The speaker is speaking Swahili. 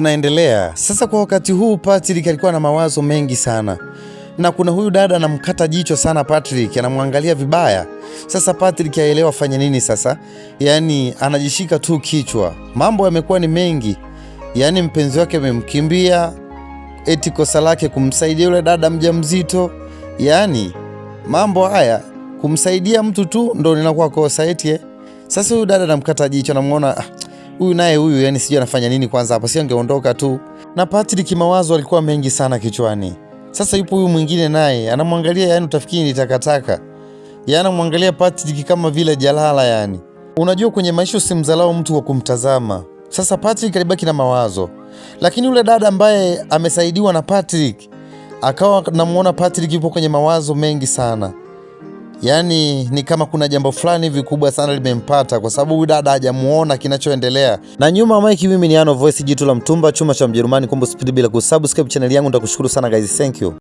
Tunaendelea sasa. Kwa wakati huu Patrick alikuwa na mawazo mengi sana, na kuna huyu dada anamkata jicho sana Patrick, anamwangalia vibaya. Sasa Patrick haelewa fanya nini sasa, yaani anajishika tu kichwa. Mambo yamekuwa ni mengi, yaani mpenzi wake amemkimbia, eti kosa lake kumsaidia yule dada mjamzito. Yaani mambo haya kumsaidia mtu tu ndo linakuwa kosa eti. Sasa huyu dada anamkata jicho, anamuona huyu naye huyu, yani sijui anafanya nini kwanza hapa, si angeondoka tu. Na Patrick mawazo alikuwa mengi sana kichwani. Sasa yupo huyu mwingine naye anamwangalia, yani utafikiri ni takataka. Yaani anamwangalia Patrick kama vile jalala yani. Unajua kwenye maisha usimdharau mtu kwa kumtazama. Sasa Patrick alibaki na mawazo. Lakini yule dada ambaye amesaidiwa na Patrick akawa namuona Patrick yupo kwenye mawazo mengi sana. Yaani ni kama kuna jambo fulani hivi kubwa sana limempata, kwa sababu huyu dada hajamuona kinachoendelea. Na nyuma mic mimi ni Ano Voice, jitu la mtumba, chuma cha Mjerumani, kumbe speed bila kusubscribe channel yangu. Nitakushukuru sana guys, thank you.